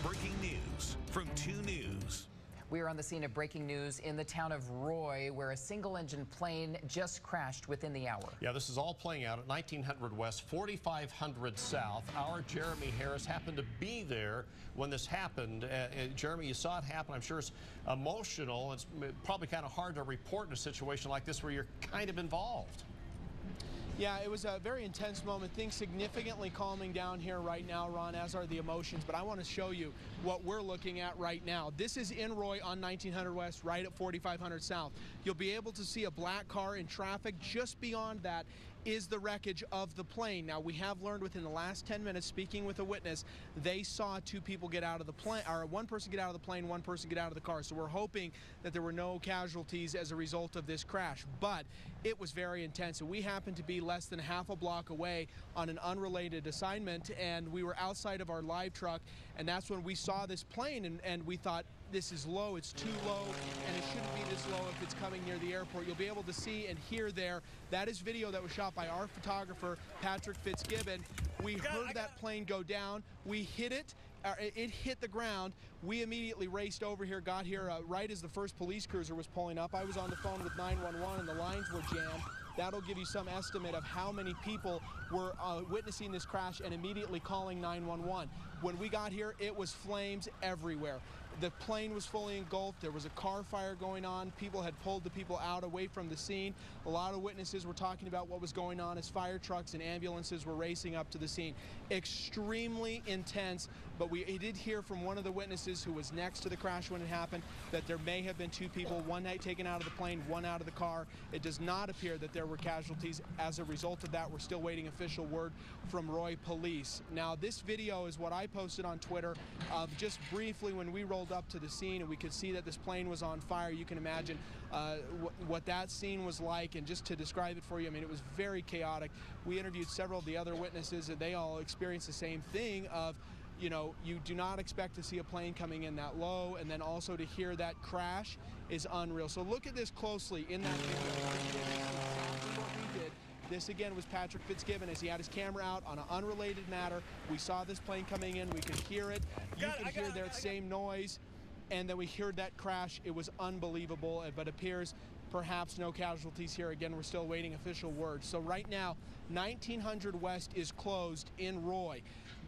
Breaking news from 2 News. We are on the scene of breaking news in the town of Roy, where a single-engine plane just crashed within the hour. Yeah, this is all playing out at 1900 West, 4500 South. Our Jeremy Harris happened to be there when this happened. Jeremy, you saw it happen. I'm sure it's emotional. It's probably kind of hard to report in a situation like this where you're kind of involved. Yeah, it was a very intense moment. Things significantly calming down here right now, Ron, as are the emotions. But I want to show you what we're looking at right now. This is in Roy on 1900 West, right at 4500 South. You'll be able to see a black car in traffic. Just beyond that is the wreckage of the plane. Now, we have learned within the last 10 minutes, speaking with a witness, they saw 2 people get out of the plane, or 1 person get out of the plane, 1 person get out of the car. So we're hoping that there were no casualties as a result of this crash. But it was very intense. And we happened to be less than half a block away on an unrelated assignment, and we were outside of our live truck, and that's when we saw this plane, and we thought, this is low, it's too low, and it shouldn't be this low if it's coming near the airport. You'll be able to see and hear there. That is video that was shot by our photographer, Patrick Fitzgibbon. We heard that plane go down. We hit it. It hit the ground. We immediately raced over here, got here right as the first police cruiser was pulling up. I was on the phone with 911 and the lines were jammed. That'll give you some estimate of how many people were witnessing this crash and immediately calling 911. When we got here, it was flames everywhere. The plane was fully engulfed. There was a car fire going on. People had pulled the people out away from the scene. A lot of witnesses were talking about what was going on as fire trucks and ambulances were racing up to the scene. Extremely intense, but we did hear from one of the witnesses who was next to the crash when it happened that there may have been 2 people, 1 taken out of the plane, 1 out of the car. It does not appear that there were casualties. As a result of that, we're still waiting official word from Roy Police. Now, this video is what I posted on Twitter just briefly when we rolled up to the scene and we could see that this plane was on fire. You can imagine what that scene was like, and just to describe it for you, I mean, it was very chaotic. We interviewed several of the other witnesses, and they all experienced the same thing of, you know, you do not expect to see a plane coming in that low, and then also to hear that crash is unreal. So look at this closely in that video. What we did. This again was Patrick Fitzgibbon as he had his camera out on an unrelated matter. We saw this plane coming in. We could hear it. You could hear that same noise, and then we heard that crash. It was unbelievable, but appears perhaps no casualties here. Again, we're still waiting official word. So right now, 1900 West is closed in Roy.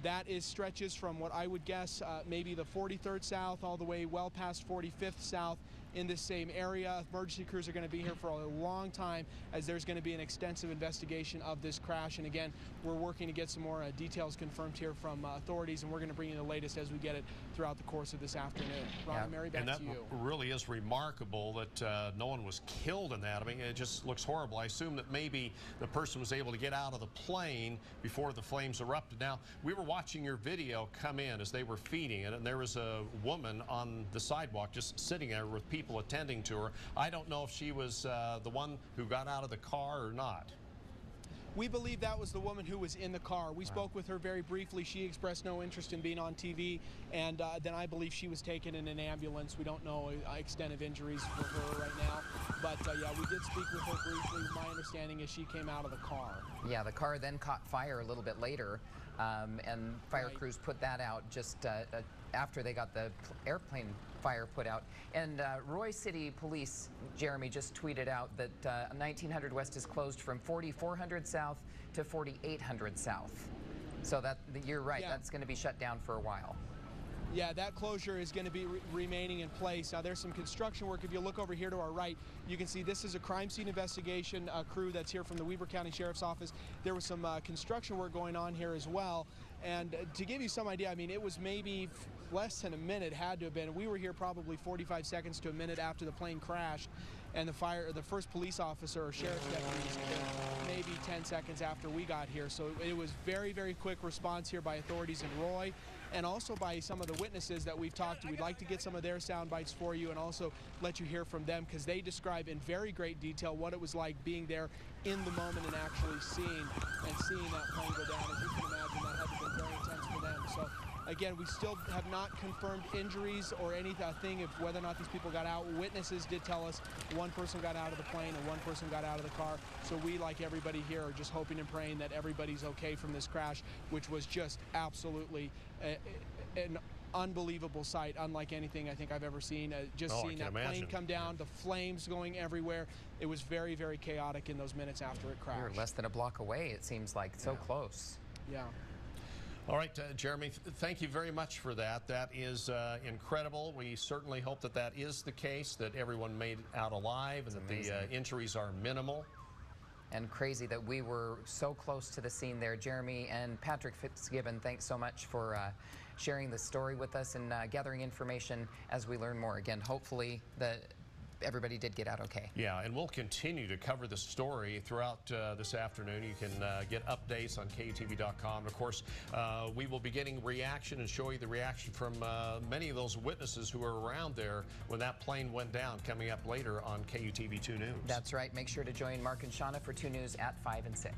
That is stretches from what I would guess maybe the 43rd South all the way well past 45th South in this same area. Emergency crews are going to be here for a long time as there's going to be an extensive investigation of this crash. And again, we're working to get some more details confirmed here from authorities, and we're going to bring you the latest as we get it throughout the course of this afternoon. Ron and Mary, back to you. And that really is remarkable that no one was killed in that. I mean, it just looks horrible. I assume that maybe the person was able to get out of the plane before the flames erupted. Now, we were watching your video come in as they were feeding it, and there was a woman on the sidewalk just sitting there with people attending to her. I don't know if she was the one who got out of the car or not. We believe that was the woman who was in the car. We spoke with her very briefly. She expressed no interest in being on TV, and then I believe she was taken in an ambulance. We don't know extent of injuries for her right now, but yeah, we did speak with her briefly. My understanding is she came out of the car. Yeah, the car then caught fire a little bit later, and fire crews put that out just after they got the airplane fire put out. And Roy City Police, Jeremy, just tweeted out that 1900 West is closed from 4400 South to 4800 South. So that you're right, that's going to be shut down for a while. Yeah, that closure is going to be remaining in place. Now, there's some construction work. If you look over here to our right, you can see this is a crime scene investigation crew that's here from the Weber County Sheriff's Office. There was some construction work going on here as well. And to give you some idea, I mean, it was maybe less than a minute, had to have been. We were here probably 45 seconds to a minute after the plane crashed, and the first police officer or sheriff's deputy was maybe 10 seconds after we got here. So it was very, very quick response here by authorities in Roy, and also by some of the witnesses that we've talked to. We'd like to get some of their sound bites for you and also let you hear from them, because they describe in very great detail what it was like being there in the moment and actually seeing that plane go down. As you can imagine, that had to be very intense for them. So again, we still have not confirmed injuries or anything of whether or not these people got out. Witnesses did tell us 1 person got out of the plane and 1 person got out of the car. So we, like everybody here, are just hoping and praying that everybody's okay from this crash, which was just absolutely an unbelievable sight, unlike anything I think I've ever seen. Just seeing that plane come down, the flames going everywhere. It was very, very chaotic in those minutes after it crashed. We were less than a block away, it seems like, so close. Yeah. All right, Jeremy, thank you very much for that. That is incredible. We certainly hope that that is the case, that everyone made it out alive and that the injuries are minimal. And crazy that we were so close to the scene there. Jeremy and Patrick Fitzgibbon, thanks so much for sharing the story with us and gathering information as we learn more. Again, hopefully everybody did get out okay. Yeah, and we'll continue to cover the story throughout this afternoon. You can get updates on KUTV.com. Of course, we will be getting reaction and show you the reaction from many of those witnesses who were around there when that plane went down, coming up later on KUTV 2 News. That's right. Make sure to join Mark and Shauna for 2 News at 5 and 6.